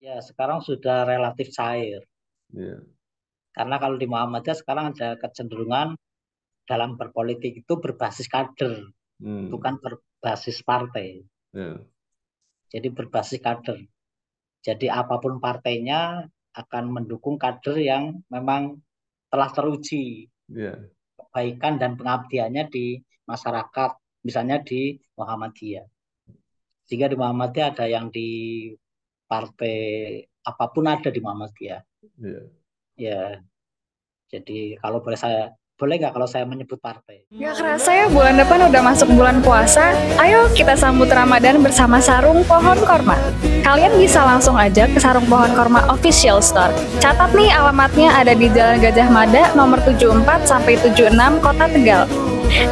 Ya, sekarang sudah relatif cair. Ya. Karena kalau di Muhammadiyah sekarang ada kecenderungan dalam berpolitik itu berbasis kader, Hmm. bukan berbasis partai. Ya. Jadi berbasis kader. Jadi apapun partainya akan mendukung kader yang memang telah teruji Ya. kebaikan dan pengabdiannya di masyarakat, misalnya di Muhammadiyah. Jika di Muhammadiyah ada yang di partai apapun ada di Muhammadiyah. Ya. Ya, jadi kalau boleh nggak kalau saya menyebut partai? Gak kerasa ya bulan depan udah masuk bulan puasa. Ayo kita sambut Ramadan bersama Sarung Pohon Korma. Kalian bisa langsung aja ke Sarung Pohon Korma Official Store. Catat nih alamatnya ada di Jalan Gajah Mada nomor 74 sampai 76 Kota Tegal.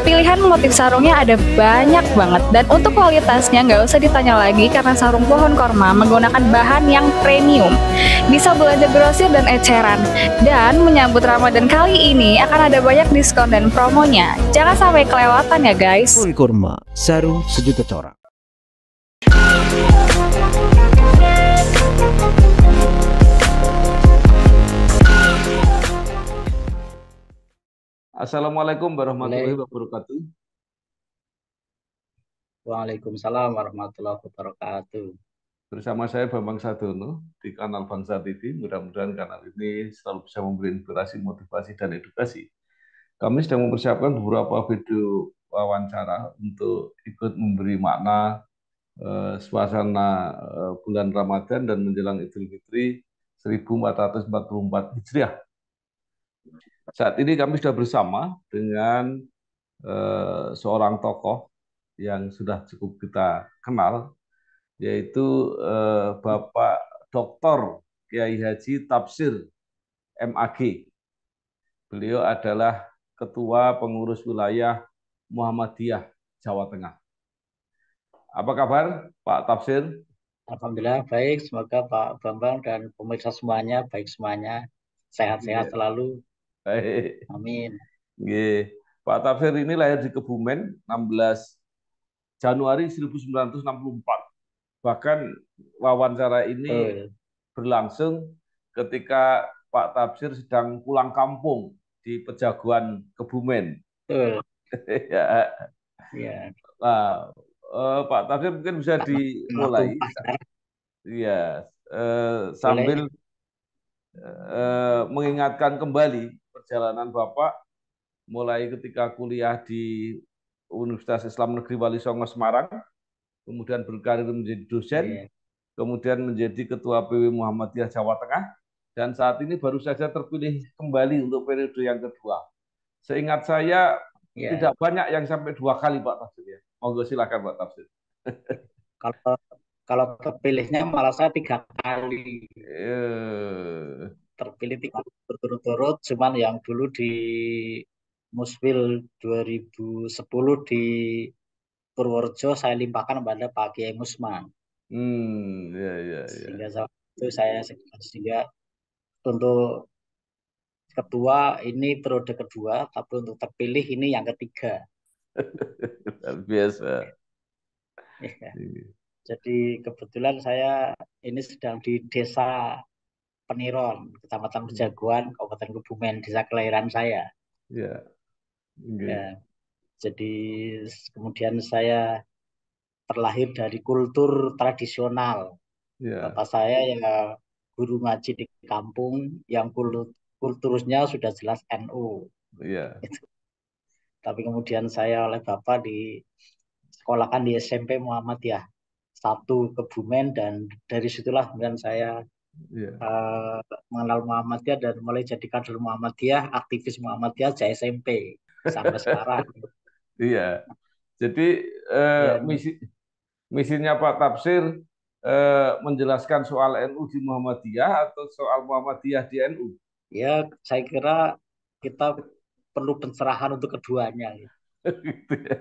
Pilihan motif sarungnya ada banyak banget dan untuk kualitasnya nggak usah ditanya lagi karena sarung pohon korma menggunakan bahan yang premium. Bisa belanja grosir dan eceran. Dan menyambut Ramadan kali ini akan ada banyak diskon dan promonya. Jangan sampai kelewatan ya guys. Pohon kurma, sarung sejuta corak. Assalamualaikum warahmatullahi Boleh. wabarakatuh. Waalaikumsalam warahmatullahi wabarakatuh. Bersama saya Bambang Sadono di kanal Bangsa TV. Mudah-mudahan kanal ini selalu bisa memberi inspirasi, motivasi, dan edukasi. Kami sedang mempersiapkan beberapa video wawancara untuk ikut memberi makna suasana bulan Ramadan dan menjelang Idul Fitri 1444 Hijriah. Saat ini kami sudah bersama dengan seorang tokoh yang sudah cukup kita kenal, yaitu Bapak Dr. Kiai Haji Tafsir MAG. Beliau adalah Ketua Pengurus Wilayah Muhammadiyah Jawa Tengah. Apa kabar, Pak Tafsir? Alhamdulillah baik. Semoga Pak Bambang dan pemirsa semuanya baik semuanya. Sehat-sehat Iya, selalu. baik. Amin. Nggih. Pak Tafsir ini lahir di Kebumen 16 Januari 1964. Bahkan wawancara ini Betul. berlangsung ketika Pak Tafsir sedang pulang kampung di Pejaguan Kebumen. Betul. Ya. Ya. Nah, Pak Tafsir mungkin bisa Waktu dimulai, pacaran ya, boleh. sambil mengingatkan kembali perjalanan Bapak mulai ketika kuliah di Universitas Islam Negeri Wali Songo Semarang, kemudian berkarir menjadi dosen, Ya. kemudian menjadi Ketua PW Muhammadiyah Jawa Tengah, dan saat ini baru saja terpilih kembali untuk periode yang kedua. Seingat saya Ya. tidak banyak yang sampai dua kali Pak Tafsir ya. Monggo silakan Pak Tafsir. Kalau kalau terpilihnya malah saya 3 kali Eh, terpilih, 3 kali berturut-turut. Cuman yang dulu di Muswil 2010 di Purworejo saya limpahkan kepada Pak Kiai Musman. ya, ya, Sehingga ya. saat itu sehingga untuk ketua ini periode kedua, tapi untuk terpilih ini yang ketiga. Luar biasa. Ya. Jadi kebetulan saya ini sedang di desa Peniron, Kecamatan Pejaguan, Kabupaten Kebumen, desa kelahiran saya. Ya, Ya, oke. jadi kemudian saya terlahir dari kultur tradisional. Ya, Bapak saya ya guru ngaji di kampung yang kulturnya sudah jelas NU. ya. Tapi kemudian saya oleh Bapak disekolahkan di SMP Muhammadiyah satu Kebumen, dan dari situlah kemudian saya Ya. eh, mengenal Muhammadiyah dan mulai jadi kader Muhammadiyah, aktivis Muhammadiyah sejak SMP sampai sekarang. Iya. Jadi Ya, misinya Pak Tafsir menjelaskan soal NU di Muhammadiyah atau soal Muhammadiyah di NU. ya, saya kira kita perlu pencerahan untuk keduanya, gitu. Gitu ya.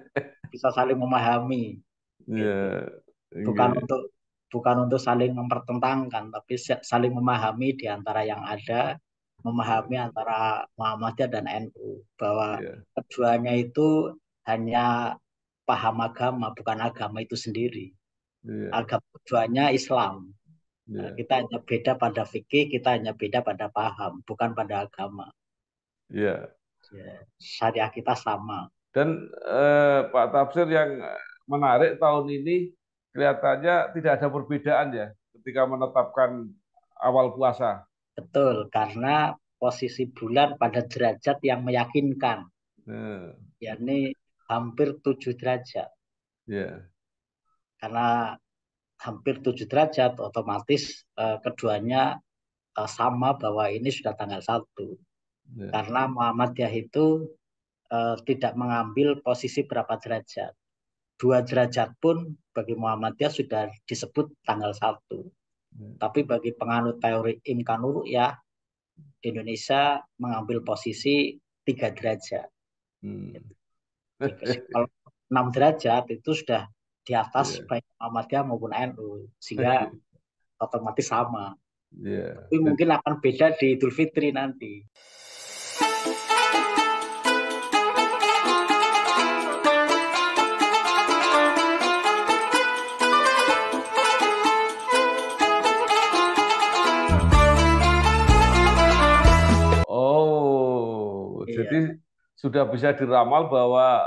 Bisa saling memahami, gitu. Ya, Bukan oke. untuk bukan untuk saling mempertentangkan, tapi saling memahami di antara yang ada, memahami antara Muhammadiyah dan NU bahwa Ya, keduanya itu hanya paham agama, bukan agama itu sendiri. ya, Agama keduanya Islam. Ya. Kita hanya beda pada fikih, kita hanya beda pada paham, bukan pada agama. Ya. Ya, syariah kita sama. Dan Pak Tafsir, yang menarik tahun ini kelihatannya tidak ada perbedaan ya ketika menetapkan awal puasa. Betul, karena posisi bulan pada derajat yang meyakinkan, Nah, yakni hampir 7 derajat. ya, Karena hampir 7 derajat, otomatis keduanya sama bahwa ini sudah tanggal 1. ya, Karena Muhammadiyah itu tidak mengambil posisi berapa derajat. 2 derajat pun bagi Muhammadiyah sudah disebut tanggal 1. ya. Tapi bagi penganut teori Imkanur ya, Indonesia mengambil posisi 3 derajat. Hmm. Jadi kalau 6 derajat itu sudah di atas Ya, baik Muhammadiyah maupun NU, sehingga otomatis sama. ya. Tapi mungkin akan beda di Idul Fitri nanti. Oh, Iya. jadi sudah bisa diramal bahwa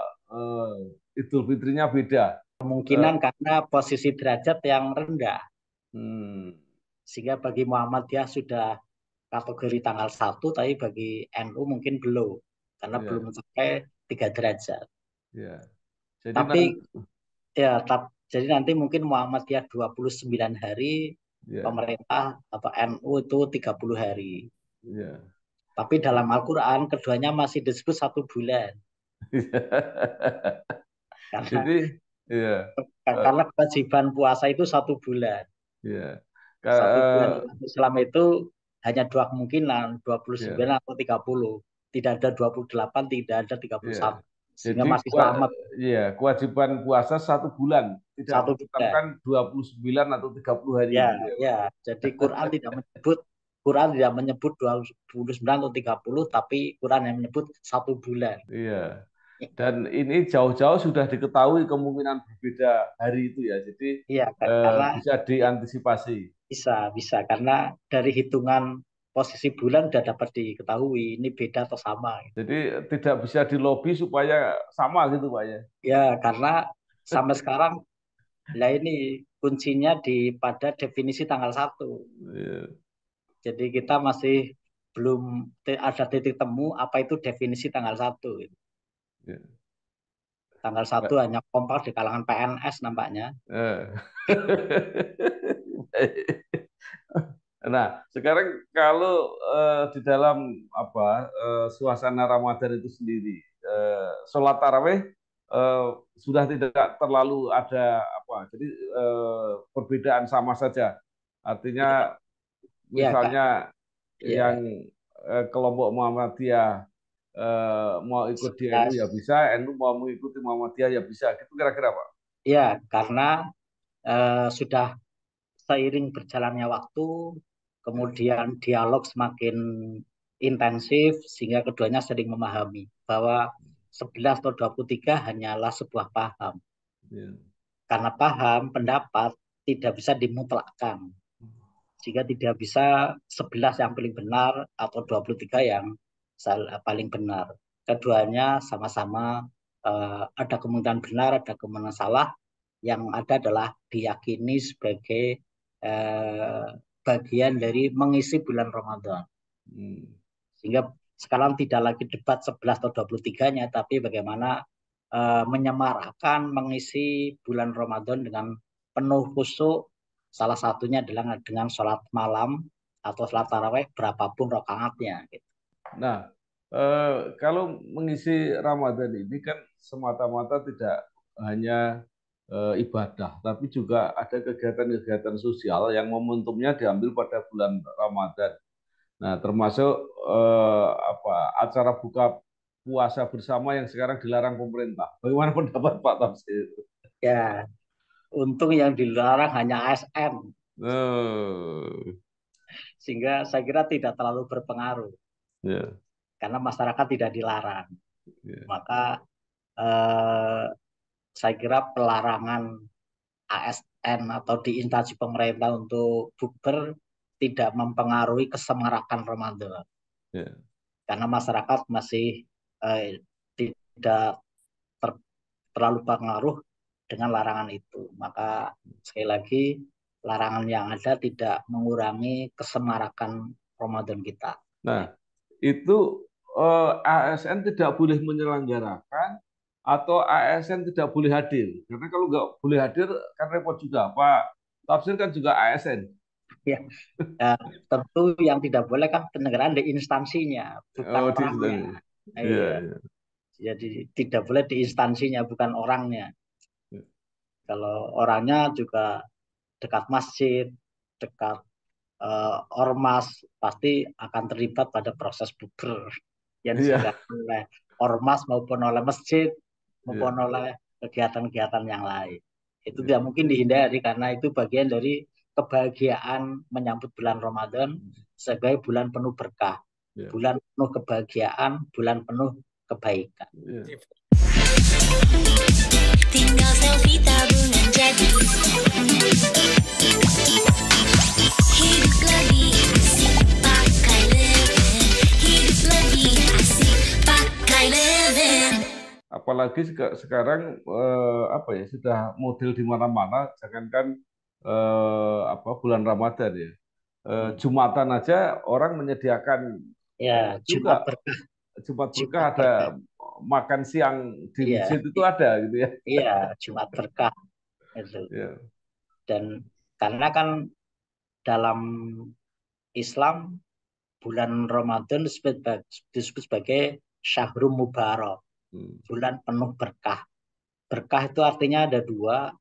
Idul Fitrinya beda. Kemungkinan karena posisi derajat yang rendah. Hmm, Sehingga bagi Muhammadiyah sudah kategori tanggal 1, tapi bagi NU mungkin belum. Karena belum ya, mencapai 3 derajat. ya. Jadi Tapi ya, jadi nanti mungkin Muhammadiyah 29 hari, ya, pemerintah atau NU itu 30 hari. ya. Tapi dalam Al-Quran keduanya masih disebut 1 bulan. Karena Jadi, ya, karena kewajiban puasa itu 1 bulan. ya, 1 bulan dalam Islam itu hanya 2 kemungkinan, ya, 29 atau 30. Tidak ada 28, tidak ada ya. 31. Sehingga Jadi, masih selamat ya, kewajiban puasa 1 bulan, tidak 1 bulan. ditetapkan 29 atau 30 hari Ya, gitu ya, Pak. ya. Jadi Quran tidak menyebut 29 atau 30, tapi Quran yang menyebut 1 bulan. Iya. Dan ini jauh-jauh sudah diketahui kemungkinan berbeda hari itu ya. Jadi Iya, karena bisa diantisipasi. bisa karena dari hitungan posisi bulan sudah dapat diketahui ini beda atau sama. Jadi tidak bisa dilobi supaya sama gitu Pak ya. Ya, karena sampai sekarang lah ini kuncinya pada definisi tanggal 1. Iya, Jadi kita masih belum ada titik temu apa itu definisi tanggal 1. iya. Tanggal 1 hanya kompak di kalangan PNS nampaknya. Eh. Nah, sekarang kalau di dalam suasana Ramadan itu sendiri, sholat tarawih eh, sudah tidak terlalu ada apa, jadi perbedaan sama saja. Iya, Artinya, iya Kak. misalnya Iya, yang kelompok Muhammadiyah mau ikut di NU 11. ya bisa, NU mau mengikuti Muhammadiyah ya bisa, gitu kira-kira Pak. Iya, karena sudah seiring berjalannya waktu, kemudian dialog semakin intensif, sehingga keduanya sering memahami bahwa 11 atau 23 hanyalah sebuah paham. Ya. Karena paham, pendapat tidak bisa dimutlakkan. Sehingga tidak bisa 11 yang paling benar atau 23 yang paling benar. Keduanya sama-sama ada kemungkinan benar, ada kemungkinan salah. Yang ada adalah diyakini sebagai eh, bagian dari mengisi bulan Ramadan. Hmm. Sehingga sekarang tidak lagi debat 11 atau 23-nya, tapi bagaimana menyemarakan mengisi bulan Ramadan dengan penuh khusyuk. Salah satunya adalah dengan sholat malam atau sholat taraweh berapapun rakaatnya. Gitu. Nah, kalau mengisi Ramadan ini kan semata-mata tidak hanya ibadah, tapi juga ada kegiatan-kegiatan sosial yang momentumnya diambil pada bulan Ramadan. Nah, termasuk acara buka puasa bersama yang sekarang dilarang pemerintah. Bagaimana pendapat Pak Tamsir? Ya, untung yang dilarang hanya ASN, Eh, sehingga saya kira tidak terlalu berpengaruh ya, karena masyarakat tidak dilarang. ya, Maka eh, saya kira pelarangan ASN atau di instansi pemerintah untuk bukber tidak mempengaruhi kesemarakan Ramadan. Ya. Karena masyarakat masih tidak terlalu pengaruh dengan larangan itu. Maka sekali lagi larangan yang ada tidak mengurangi kesemarakan Ramadan kita. Nah, itu ASN tidak boleh menyelenggarakan atau ASN tidak boleh hadir. Karena kalau nggak boleh hadir kan repot juga. Pak Tafsir kan juga ASN. Ya, tentu yang tidak boleh kan penyelenggaraan di instansinya, bukan Oh, orangnya. iya, Iya. iya. Jadi tidak boleh di instansinya, bukan orangnya. Iya. Kalau orangnya juga dekat masjid, dekat ormas, pasti akan terlibat pada proses bukber yang Iya, diselenggarakan oleh ormas maupun oleh masjid maupun iya, oleh kegiatan-kegiatan yang lain. Itu iya, tidak mungkin dihindari karena itu bagian dari kebahagiaan menyambut bulan Ramadan sebagai bulan penuh berkah, iya, bulan penuh kebahagiaan, bulan penuh kebaikan. iya. Tinggal selfie tabungan jadi. Hidup lebih asik pakai Leven. Hidup lebih asik pakai Leven. Apalagi sekarang apa ya, sudah model di mana-mana, jangankan bulan Ramadan ya. Jumatan aja orang menyediakan Ya, Jumat juga. berkah, Jumat berkah Jumat ada berkah. makan siang di Iya, masjid itu ada gitu ya. iya, Jumat berkah itu. Ya, Dan karena kan dalam Islam bulan Ramadan disebut sebagai Syahrul Mubarak, hmm, bulan penuh berkah. Berkah itu artinya ada dua,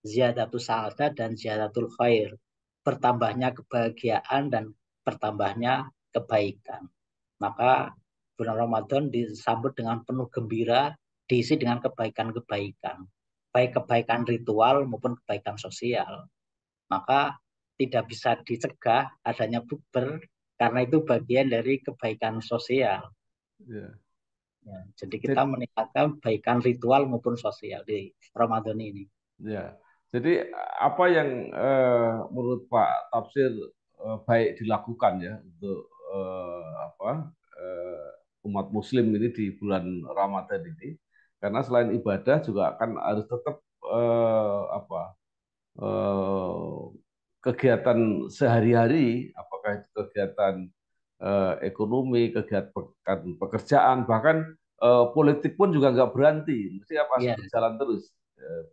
ziyadatul sa'adah dan ziyadatul khair. Bertambahnya kebahagiaan dan bertambahnya kebaikan. Maka bulan Ramadan disambut dengan penuh gembira, diisi dengan kebaikan-kebaikan. Baik kebaikan ritual maupun kebaikan sosial. Maka tidak bisa dicegah adanya bukber karena itu bagian dari kebaikan sosial. ya. Ya, jadi kita Jadi, meningkatkan kebaikan ritual maupun sosial di Ramadan ini. ya. Jadi apa yang menurut Pak Tafsir baik dilakukan ya untuk umat Muslim ini di bulan Ramadan ini? Karena selain ibadah juga kan harus tetap eh, kegiatan sehari-hari, apakah itu kegiatan ekonomi, kegiatan pekerjaan, bahkan politik pun juga nggak berhenti, mesti apa Ya, berjalan terus.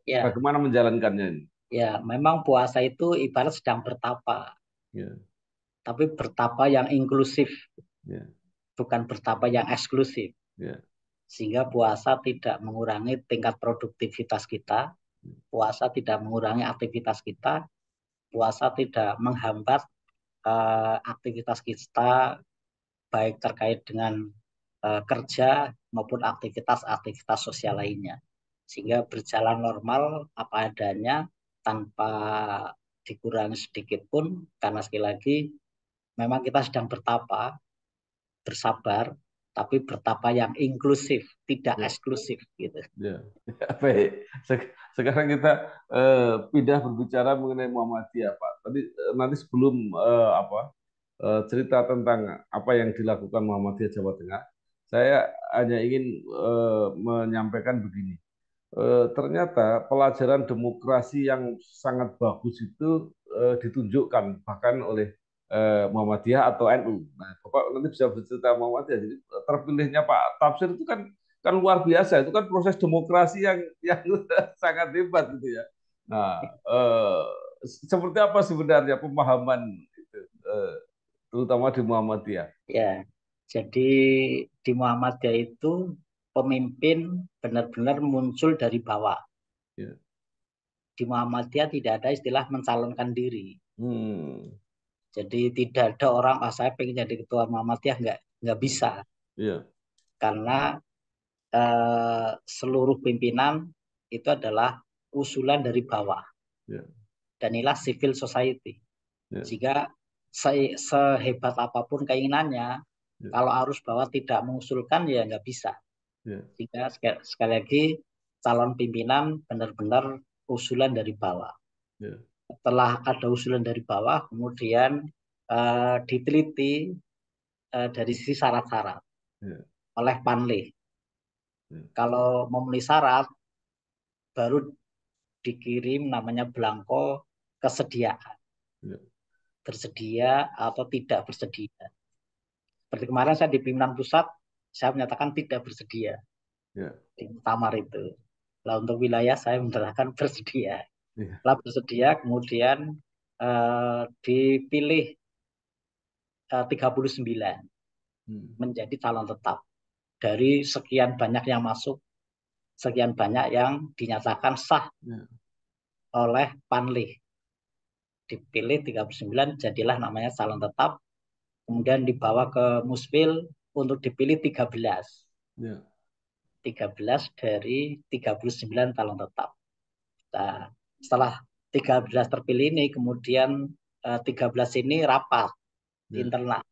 ya, Bagaimana menjalankannya ini? ya. Memang puasa itu ibarat sedang bertapa, Ya, tapi bertapa yang inklusif, ya, bukan bertapa yang eksklusif. ya, Sehingga puasa tidak mengurangi tingkat produktivitas kita, puasa tidak mengurangi aktivitas kita, puasa tidak menghambat aktivitas kita baik terkait dengan kerja maupun aktivitas-aktivitas sosial lainnya. Sehingga berjalan normal apa adanya tanpa dikurangi sedikit pun karena sekali lagi memang kita sedang bertapa, bersabar, tapi bertapa yang inklusif, tidak ya, eksklusif gitu. ya. Baik. Sekarang kita pindah berbicara mengenai Muhammadiyah, Pak. Tadi nanti sebelum cerita tentang apa yang dilakukan Muhammadiyah Jawa Tengah, saya hanya ingin menyampaikan begini. Ternyata pelajaran demokrasi yang sangat bagus itu ditunjukkan bahkan oleh Muhammadiyah atau NU. Nah, Bapak nanti bisa bercerita Muhammadiyah. Jadi terpilihnya Pak Tafsir itu kan kan luar biasa. Itu kan proses demokrasi yang sangat hebat gitu ya. Nah, seperti apa sebenarnya pemahaman itu, terutama di Muhammadiyah? Ya, jadi di Muhammadiyah itu pemimpin benar-benar muncul dari bawah. Ya. Di Muhammadiyah tidak ada istilah mencalonkan diri. Hmm. Jadi tidak ada orang, saya pengen jadi ketua Muhammadiyah, nggak bisa. Iya. Karena seluruh pimpinan itu adalah usulan dari bawah. Ya. Dan inilah civil society. Ya. Jika sehebat apapun keinginannya, Ya. kalau arus bawah tidak mengusulkan ya nggak bisa. Ya. Jika sekali lagi calon pimpinan benar-benar usulan dari bawah. Ya. Setelah ada usulan dari bawah, kemudian diteliti dari sisi syarat-syarat Ya. oleh Panlih. Ya. Kalau memenuhi syarat, baru dikirim namanya belangko kesediaan, Ya. bersedia atau tidak bersedia. Seperti kemarin saya di pimpinan pusat, saya menyatakan tidak bersedia Ya. di Muktamar itu. Lah untuk wilayah saya menyatakan bersedia. Ya. Setelah bersedia, kemudian dipilih 39 menjadi calon tetap. Dari sekian banyak yang masuk, sekian banyak yang dinyatakan sah Ya. oleh Panlih. Dipilih 39, jadilah namanya calon tetap. Kemudian dibawa ke Musfil untuk dipilih 13. Ya. 13 dari 39 calon tetap. Nah, setelah 13 terpilih ini, kemudian 13 ini rapat Ya. internal.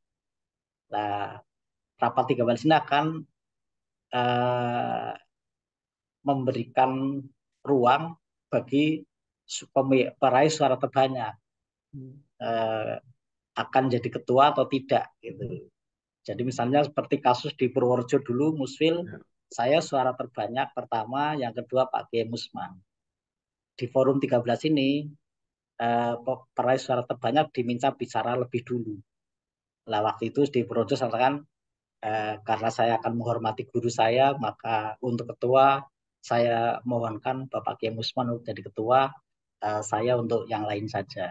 Nah, rapat 13 ini akan memberikan ruang bagi peraih suara terbanyak akan jadi ketua atau tidak gitu. Jadi misalnya seperti kasus di Purworejo dulu, Musfil, Ya. saya suara terbanyak pertama, yang kedua Pak Kiai Musman. Di forum 13 ini peraih suara terbanyak diminta bicara lebih dulu. Lah waktu itu di Purworejo saya katakan karena saya akan menghormati guru saya, maka untuk ketua saya mohonkan Bapak Kiai Musman untuk jadi ketua, saya untuk yang lain saja.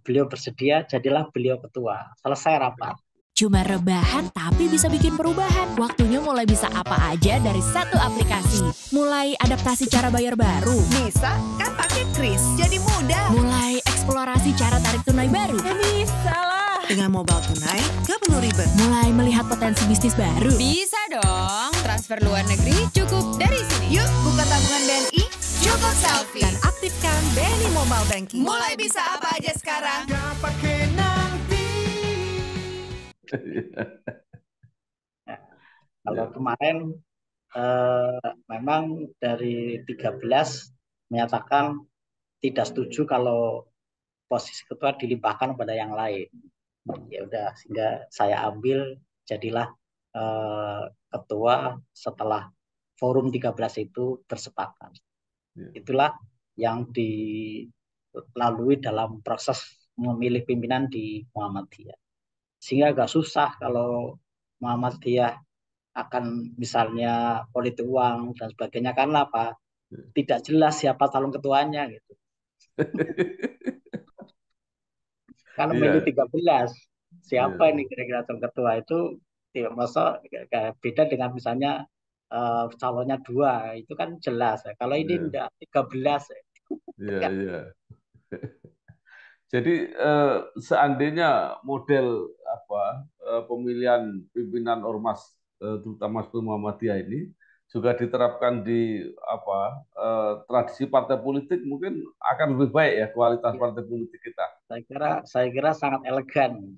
Beliau bersedia, jadilah beliau ketua. Selesai rapat. Cuma rebahan tapi bisa bikin perubahan. Waktunya mulai bisa apa aja dari satu aplikasi. Mulai adaptasi cara bayar baru. Bisa kan pakai Kris, jadi mudah. Mulai eksplorasi cara tarik tunai baru. Ya bisa lah. Dengan mobile tunai, gak perlu ribet. Mulai melihat potensi bisnis baru. Bisa dong, transfer luar negeri cukup dari sini. Yuk buka tabungan BNI, cukup selfie. Dan aktifkan BNI Mobile Banking. Mulai bisa apa aja sekarang. Kalau kemarin memang dari 13 menyatakan tidak setuju kalau posisi ketua dilimpahkan pada yang lain. Ya udah, sehingga saya ambil, jadilah ketua setelah forum 13 itu bersepakat. Itulah yang dilalui dalam proses memilih pimpinan di Muhammadiyah. Sehingga agak susah kalau Muhammadiyah akan misalnya politik uang dan sebagainya, karena apa? Tidak jelas siapa calon ketuanya gitu. Karena milih 13, siapa ini kira-kira calon ketua itu tidak masuk, beda dengan misalnya calonnya 2, itu kan jelas. Kalau ini tidak 13. Iya. Jadi seandainya model pemilihan pimpinan ormas terutama Muhammadiyah ini juga diterapkan di tradisi partai politik, mungkin akan lebih baik ya kualitas partai politik kita. Saya kira sangat elegan,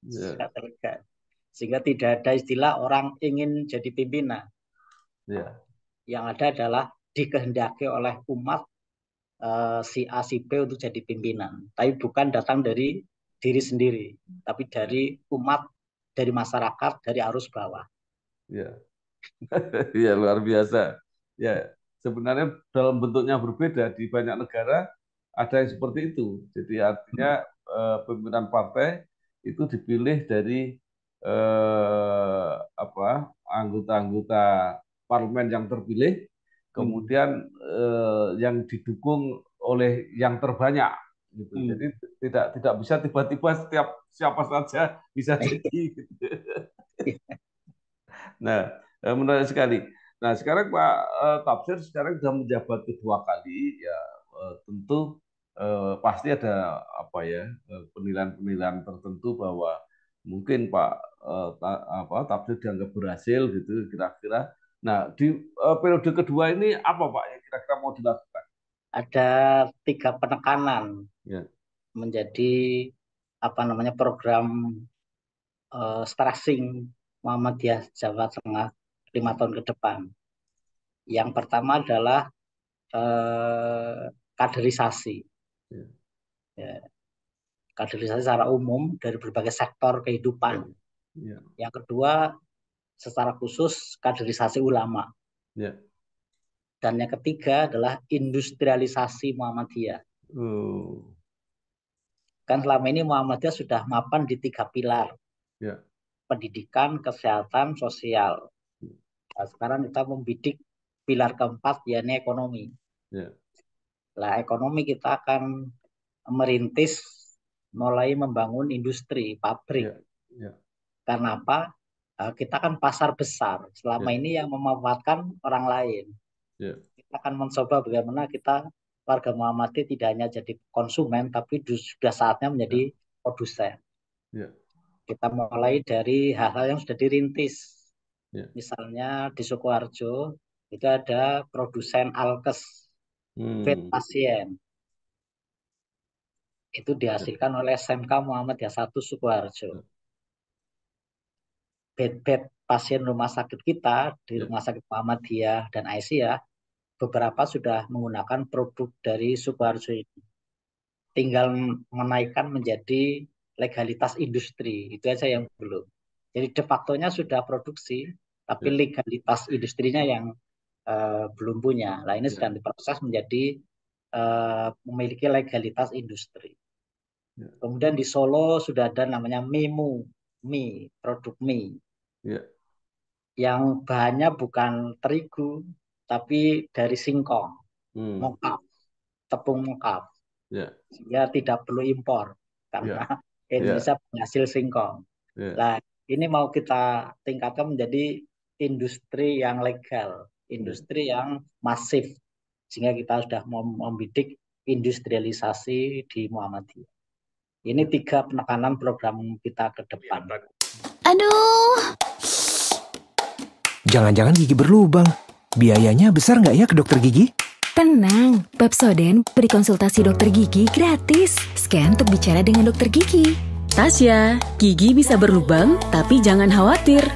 sangat elegan, sehingga tidak ada istilah orang ingin jadi pimpinan. Yang ada adalah dikehendaki oleh umat si A si B untuk jadi pimpinan, tapi bukan datang dari diri sendiri, tapi dari umat, dari masyarakat, dari arus bawah. Iya, luar biasa. Ya, sebenarnya dalam bentuknya berbeda di banyak negara ada yang seperti itu. Jadi artinya pimpinan partai itu dipilih dari anggota-anggota parlemen yang terpilih, kemudian yang didukung oleh yang terbanyak gitu. Jadi tidak bisa tiba-tiba setiap siapa saja bisa jadi gitu. Nah, menarik sekali. Nah, sekarang Pak Tafsir sekarang sudah menjabat kedua kali, ya tentu pasti ada penilaian-penilaian tertentu bahwa mungkin Pak Tafsir dianggap berhasil gitu kira-kira. Nah, di periode kedua ini apa Pak yang kira-kira mau dilakukan? Ada 3 penekanan menjadi program stressing Muhammadiyah Jawa Tengah 5 tahun ke depan. Yang pertama adalah kaderisasi. Ya. Ya, kaderisasi secara umum dari berbagai sektor kehidupan. Ya. Yang kedua, secara khusus kaderisasi ulama. Ya. Dan yang ketiga adalah industrialisasi Muhammadiyah. Oh. Kan selama ini Muhammadiyah sudah mapan di 3 pilar. Ya. Pendidikan, kesehatan, sosial. Nah, sekarang kita membidik pilar keempat, yakni ekonomi. Ya. Nah, ekonomi kita akan merintis mulai membangun industri, pabrik. Ya. Ya. Karena apa? Kita kan pasar besar. Selama Ya. ini yang memanfaatkan orang lain. Ya. Kita akan mencoba bagaimana kita warga Muhammadiyah tidak hanya jadi konsumen, tapi sudah saatnya menjadi produsen. Ya. Kita mulai dari hal-hal yang sudah dirintis. Ya. Misalnya di Sukoharjo itu ada produsen alkes, bed pasien. Itu dihasilkan oleh SMK Muhammadiyah 1 Sukoharjo. Bed pasien rumah sakit kita di Rumah Sakit Muhammadiyah dan Aisyah beberapa sudah menggunakan produk dari Sukoharjo ini. Tinggal menaikkan menjadi legalitas industri, itu aja yang belum. Jadi de facto-nya sudah produksi, tapi legalitas industrinya yang belum punya. Nah, ini sedang diproses menjadi memiliki legalitas industri. Kemudian di Solo sudah ada namanya Mimu, mie, produk mie. Yang bahannya bukan terigu, tapi dari singkong, mokaf, tepung mokaf. Sehingga tidak perlu impor, karena Indonesia penghasil singkong. Nah, ini mau kita tingkatkan menjadi industri yang legal, industri yang masif, sehingga kita sudah membidik industrialisasi di Muhammadiyah. Ini 3 penekanan program kita ke depan. Aduh. Jangan-jangan gigi berlubang. Biayanya besar nggak ya ke dokter gigi? Tenang, Pepsodent beri konsultasi dokter gigi gratis. Scan untuk bicara dengan dokter gigi. Tasya, gigi bisa berlubang, tapi jangan khawatir.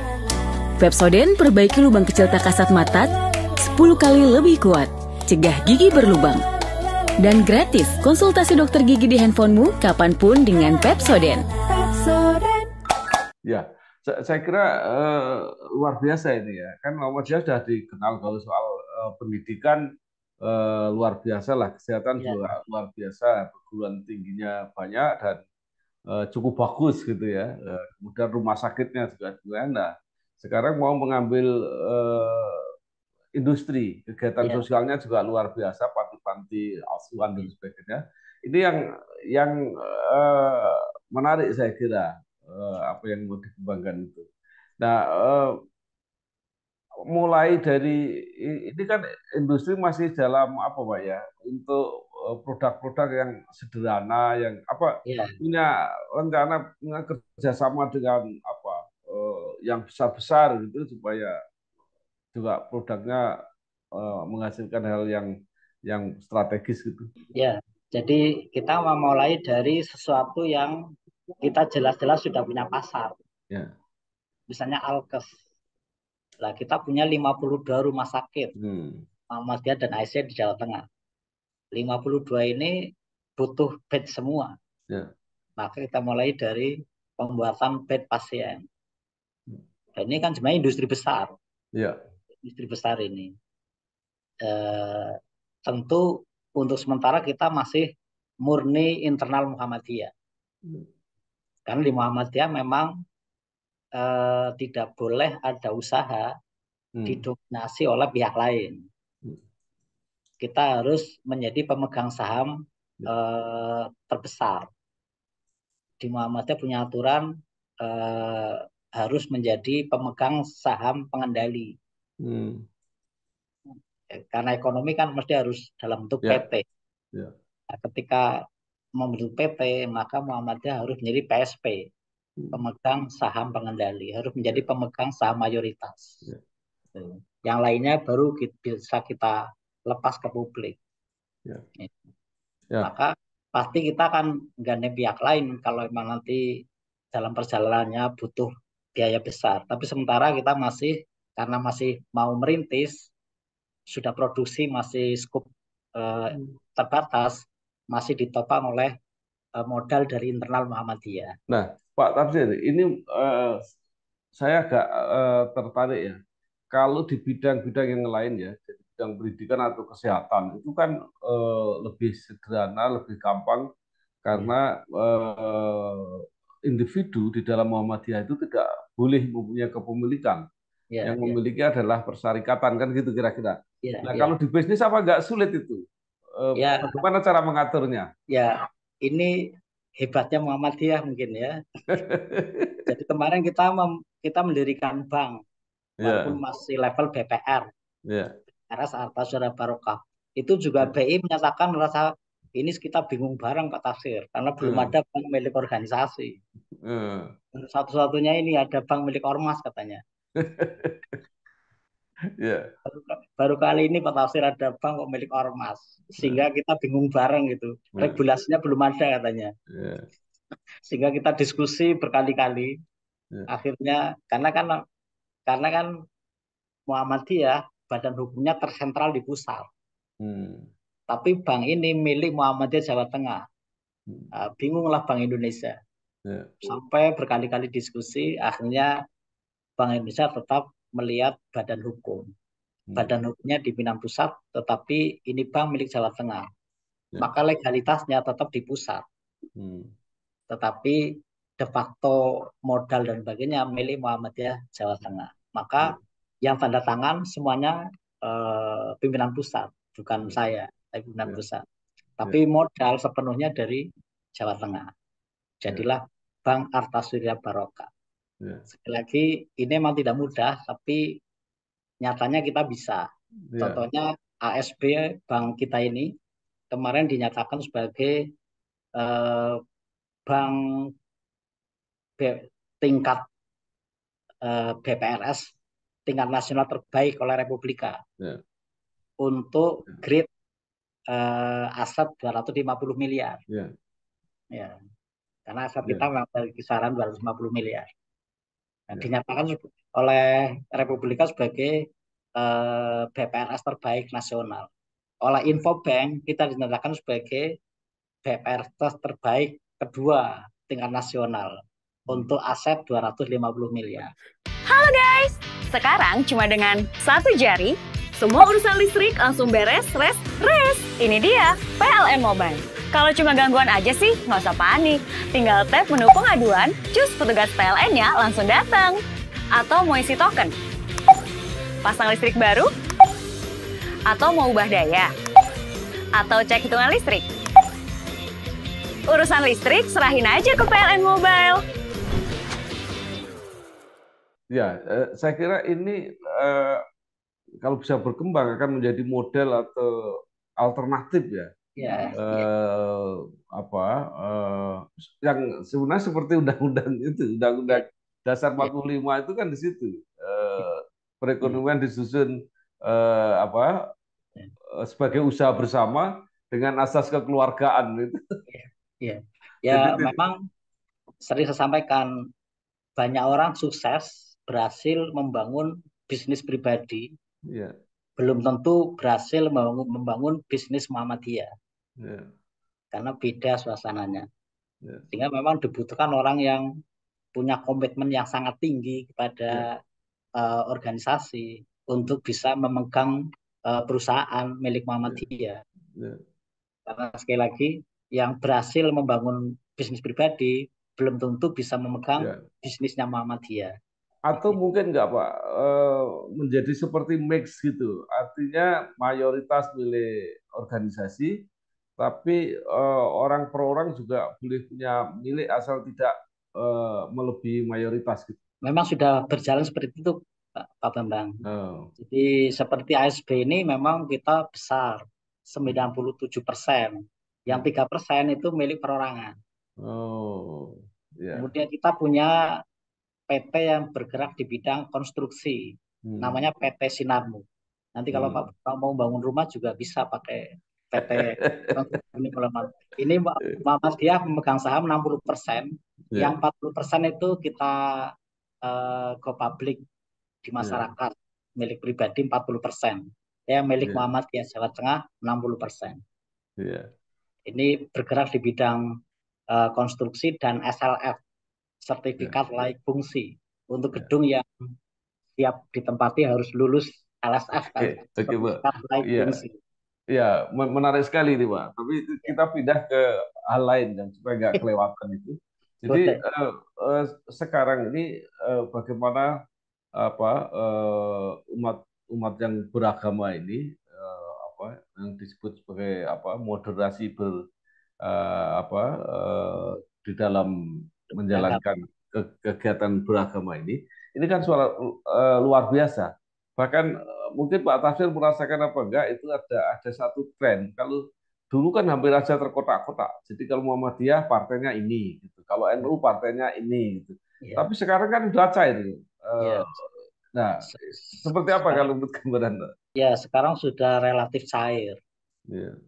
Pepsodent perbaiki lubang kecil tak kasat mata 10 kali lebih kuat. Cegah gigi berlubang. Dan gratis konsultasi dokter gigi di handphonemu kapanpun dengan Pepsodent. Ya, saya kira luar biasa ini ya. Kan Muhammadiyah sudah dikenal kalau soal pendidikan luar biasa lah, kesehatan juga luar biasa, perguruan tingginya banyak dan cukup bagus gitu ya. Kemudian rumah sakitnya juga nah, sekarang mau mengambil industri, kegiatan sosialnya juga luar biasa, panti-panti asuhan dan sebagainya. Ini yang menarik saya kira, apa yang mau dikembangkan itu. Nah, mulai dari ini kan industri masih dalam apa Pak ya, untuk produk-produk yang sederhana, yang apa punya rencana punya kerjasama dengan apa yang besar-besar gitu supaya juga produknya menghasilkan hal yang strategis gitu. Ya, jadi kita memulai dari sesuatu yang kita jelas-jelas sudah punya pasar. Ya. Misalnya alkes. Nah, kita punya 52 rumah sakit Muhammadiyah dan Aisyah di Jawa Tengah. 52 ini butuh bed semua. Maka kita mulai dari pembuatan bed pasien. Dan ini kan sebenarnya industri besar. Industri besar ini. Tentu untuk sementara kita masih murni internal Muhammadiyah. Karena di Muhammadiyah memang tidak boleh ada usaha didominasi oleh pihak lain. Kita harus menjadi pemegang saham terbesar. Di Muhammadiyah punya aturan harus menjadi pemegang saham pengendali. Karena ekonomi kan mesti harus dalam bentuk PT. Nah, ketika membentuk PT, maka Muhammadiyah harus menjadi PSP, pemegang saham pengendali, harus menjadi pemegang saham mayoritas. Yang lainnya baru bisa kita lepas ke publik. Maka pasti kita akan menggandeng pihak lain kalau memang nanti dalam perjalanannya butuh biaya besar. Tapi sementara kita masih, karena masih mau merintis, sudah produksi masih skup terbatas, masih ditopang oleh modal dari internal Muhammadiyah. Nah, Pak Tafsir, ini saya agak tertarik ya. Kalau di bidang-bidang yang lain ya, jadi bidang pendidikan atau kesehatan itu kan lebih sederhana, lebih gampang karena individu di dalam Muhammadiyah itu tidak boleh mempunyai kepemilikan. Yang memiliki adalah persyarikatan kan gitu kira-kira. Nah, kalau di bisnis apa nggak sulit itu? Bagaimana cara mengaturnya? Ya, ini hebatnya Muhammadiyah mungkin ya. Jadi kemarin kita mendirikan bank, walaupun masih level BPR, RS Harta Suara Barokah. Itu juga BI menyatakan merasa ini kita bingung bareng Pak Tafsir, karena belum ada bank milik organisasi. Satu-satunya ini ada bank milik ormas katanya. Baru kali ini Pak Tafsir ada bank milik ormas, sehingga kita bingung bareng gitu. Regulasinya belum ada katanya. Sehingga kita diskusi berkali-kali. Akhirnya karena kan Muhammadiyah badan hukumnya tersentral di pusat. Tapi bank ini milik Muhammadiyah Jawa Tengah. Bingunglah Bank Indonesia. Sampai berkali-kali diskusi, akhirnya Bank Indonesia tetap melihat badan hukum. Badan hukumnya di Pinang Pusat, tetapi ini bank milik Jawa Tengah. Maka legalitasnya tetap di pusat. Tetapi de facto modal dan sebagainya milik Muhammadiyah Jawa Tengah. Maka yang tanda tangan semuanya pimpinan pusat, bukan saya, tapi pimpinan pusat. Tapi modal sepenuhnya dari Jawa Tengah. Jadilah Bank Arta Surya Barokah. Sekali lagi, ini memang tidak mudah, tapi nyatanya kita bisa. Contohnya ASB bank kita ini kemarin dinyatakan sebagai bank tingkat BPRS tingkat nasional terbaik oleh Republika untuk grade aset 250 miliar. Ya. Karena aset kita memang dari kisaran 250 miliar. Nah, dinyatakan oleh Republika sebagai BPRS terbaik nasional. Oleh Infobank kita dinyatakan sebagai BPRS terbaik kedua tingkat nasional untuk aset 250 miliar. Halo guys, sekarang cuma dengan satu jari, semua urusan listrik langsung beres, res. Ini dia, PLN Mobile. Kalau cuma gangguan aja sih, nggak usah panik. Tinggal tap menu pengaduan, cus petugas PLN-nya langsung datang. Atau mau isi token, pasang listrik baru, atau mau ubah daya, atau cek hitungan listrik. Urusan listrik serahin aja ke PLN Mobile. Ya, saya kira ini kalau bisa berkembang akan menjadi model atau alternatif ya. Yang sebenarnya seperti undang-undang itu, undang-undang dasar 45 itu kan di situ. Perekonomian disusun sebagai usaha bersama dengan asas kekeluargaan itu. Ya, memang sering saya sampaikan, banyak orang sukses berhasil membangun bisnis pribadi, belum tentu berhasil membangun bisnis Muhammadiyah, karena beda suasananya. Sehingga memang dibutuhkan orang yang punya komitmen yang sangat tinggi kepada organisasi untuk bisa memegang perusahaan milik Muhammadiyah. Karena sekali lagi, yang berhasil membangun bisnis pribadi belum tentu bisa memegang bisnisnya Muhammadiyah. Atau mungkin enggak Pak, menjadi seperti mix gitu, artinya mayoritas milik organisasi, tapi orang per orang juga boleh punya milik asal tidak melebihi mayoritas gitu. Memang sudah berjalan seperti itu Pak Bambang. Jadi seperti ASB ini memang kita besar 97%, yang 3% itu milik perorangan. Kemudian kita punya PT yang bergerak di bidang konstruksi, namanya PT Sinarmu. Nanti kalau Pak mau bangun rumah juga bisa pakai PT ini. Muhammadiyah memegang saham 60%, yang 40% itu kita go public di masyarakat, milik pribadi 40%, yang milik Muhammadiyah Jawa Tengah 60%. Ini bergerak di bidang konstruksi dan SLF, sertifikat layak fungsi. Untuk gedung yang siap ditempati harus lulus LSF kan, Oke, Pak. sertifikat layak Iya, fungsi. ya, menarik sekali nih Pak. Tapi kita pindah ke hal lain dan supaya nggak kelewatan itu. Jadi Boleh. sekarang ini bagaimana apa umat umat yang beragama ini apa yang disebut sebagai apa moderasi di dalam menjalankan kegiatan beragama ini kan suara luar biasa. Bahkan mungkin Pak Tafsir merasakan apa enggak itu ada satu tren. Kalau dulu kan hampir aja terkotak-kotak. Jadi kalau Muhammadiyah partainya ini, gitu. Kalau NU partainya ini, gitu. Ya, Tapi sekarang kan udah cair. ya. Nah, seperti apa Sekarang, kalau menurut gambaran Anda? ya, sekarang sudah relatif cair. Ya,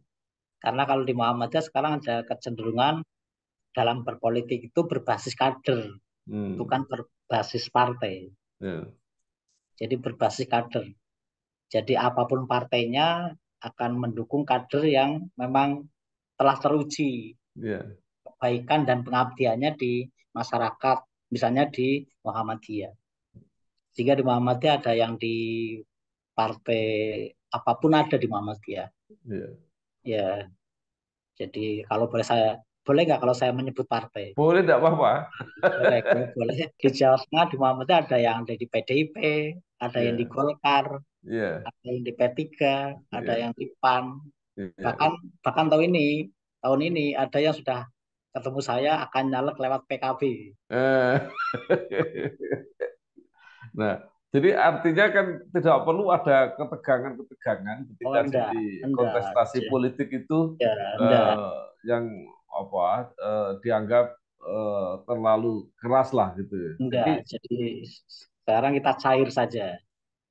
Karena kalau di Muhammadiyah sekarang ada kecenderungan dalam berpolitik itu berbasis kader, bukan berbasis partai. ya, Jadi berbasis kader. Jadi apapun partainya akan mendukung kader yang memang telah teruji ya, kebaikan dan pengabdiannya di masyarakat, misalnya di Muhammadiyah. Jika di Muhammadiyah ada yang di partai apapun ada di Muhammadiyah. ya. Ya, jadi kalau boleh nggak kalau saya menyebut partai? Boleh tidak apa-apa. Boleh, boleh. Di Jawa Tengah di Muhammadiyah ada yang di PDIP, ada yang di Ya, Golkar, ya, ada yang di P3, ada ya, yang di PAN. ya. Bahkan bahkan tahun ini ada yang sudah ketemu saya akan nyalek lewat PKB. Eh, Nah, jadi artinya kan tidak perlu ada ketegangan-ketegangan Oh ketika enggak, jadi enggak, kontestasi politik itu ya, enggak, yang apa dianggap terlalu keras lah gitu. enggak. Jadi Jadi sekarang kita cair saja.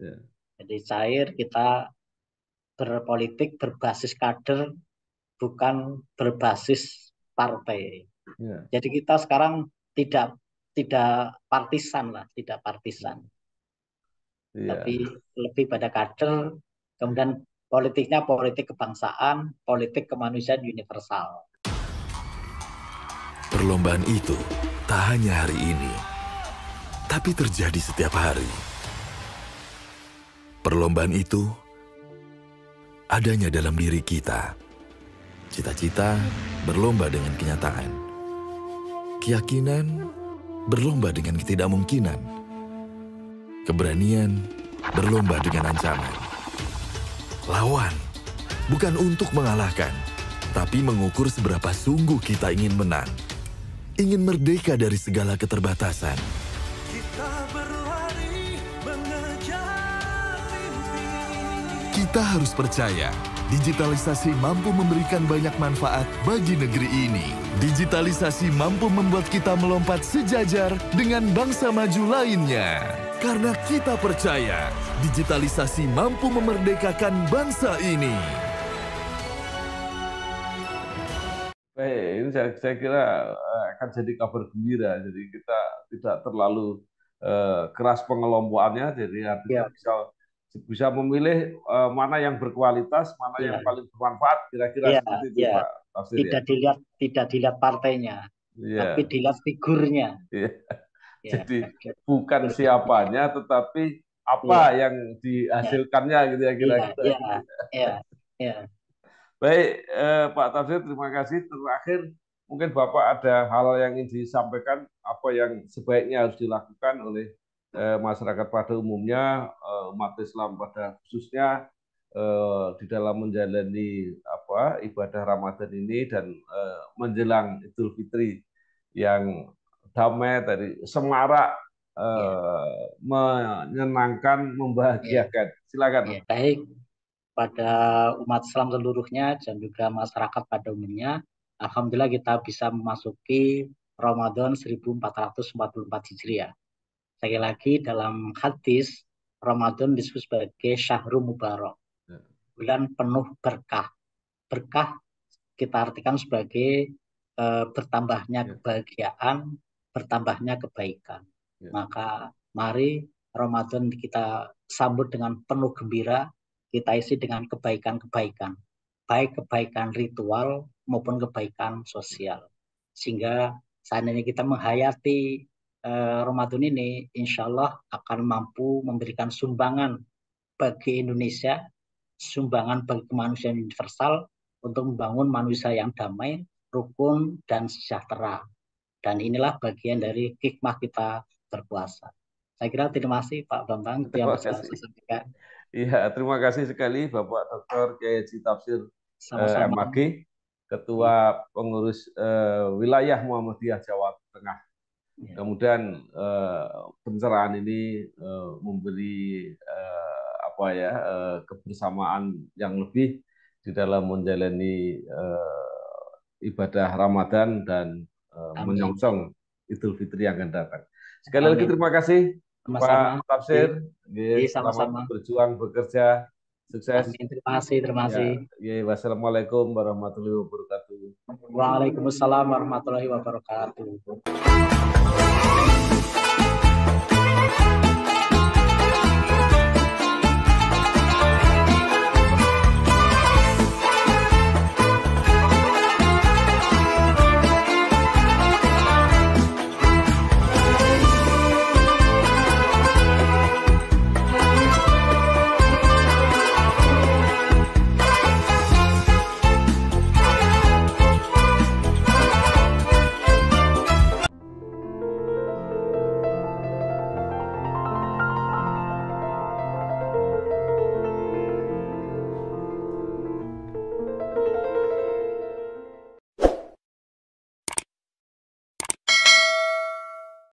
ya, Jadi cair kita berpolitik berbasis kader, bukan berbasis partai. ya, Jadi kita sekarang tidak tidak partisan lah, tidak partisan, ya, tapi lebih pada kader. Kemudian politiknya politik kebangsaan, politik kemanusiaan universal. Perlombaan itu tak hanya hari ini, tapi terjadi setiap hari. Perlombaan itu adanya dalam diri kita. Cita-cita berlomba dengan kenyataan. Keyakinan berlomba dengan ketidakmungkinan. Keberanian berlomba dengan ancaman. Lawan bukan untuk mengalahkan, tapi mengukur seberapa sungguh kita ingin menang. Ingin merdeka dari segala keterbatasan. Kita harus percaya, digitalisasi mampu memberikan banyak manfaat bagi negeri ini. Digitalisasi mampu membuat kita melompat sejajar dengan bangsa maju lainnya. Karena kita percaya, digitalisasi mampu memerdekakan bangsa ini. baik, ini saya kira akan jadi kabar gembira. Jadi kita tidak terlalu keras pengelompokannya. Jadi artinya bisa memilih mana yang berkualitas, mana yang paling bermanfaat, kira-kira seperti itu Pak Tafsir ya. Tidak dilihat partainya, tapi dilihat figurnya. Jadi bukan siapanya, tetapi apa yang dihasilkannya gitu ya kira-kira. Baik, Pak Tafsir, terima kasih. Terakhir, mungkin Bapak ada hal yang ingin disampaikan, apa yang sebaiknya harus dilakukan oleh masyarakat pada umumnya, umat Islam pada khususnya di dalam menjalani ibadah Ramadan ini dan menjelang Idul Fitri yang damai, tadi semarak, menyenangkan, membahagiakan. Silakan. Baik, pada umat Islam seluruhnya dan juga masyarakat pada umumnya, alhamdulillah kita bisa memasuki Ramadan 1444 Hijriah. Sekali lagi dalam hadis, Ramadan disebut sebagai Syahrul Mubarak, bulan penuh berkah. Berkah kita artikan sebagai bertambahnya kebahagiaan, bertambahnya kebaikan. Maka mari Ramadan kita sambut dengan penuh gembira, kita isi dengan kebaikan-kebaikan. baik kebaikan ritual maupun kebaikan sosial. Sehingga seandainya kita menghayati Ramadan ini, insya Allah akan mampu memberikan sumbangan bagi Indonesia, sumbangan bagi kemanusiaan universal untuk membangun manusia yang damai, rukun, dan sejahtera. Dan inilah bagian dari hikmah kita berpuasa. Saya kira terima kasih Pak Bambang, itu yang bisa saya sampaikan. Iya, terima kasih sekali Bapak Dr. Kiai Haji Tafsir MAG, Ketua Pengurus Wilayah Muhammadiyah Jawa Tengah. Kemudian pencerahan ini memberi kebersamaan yang lebih di dalam menjalani ibadah Ramadan dan menyongsong Idul Fitri yang akan datang. Sekali lagi terima kasih Pak Tafsir. Selamat berjuang bekerja. Sukses. Amin. Terima kasih. Ya, wassalamualaikum warahmatullahi wabarakatuh. Waalaikumsalam warahmatullahi wabarakatuh.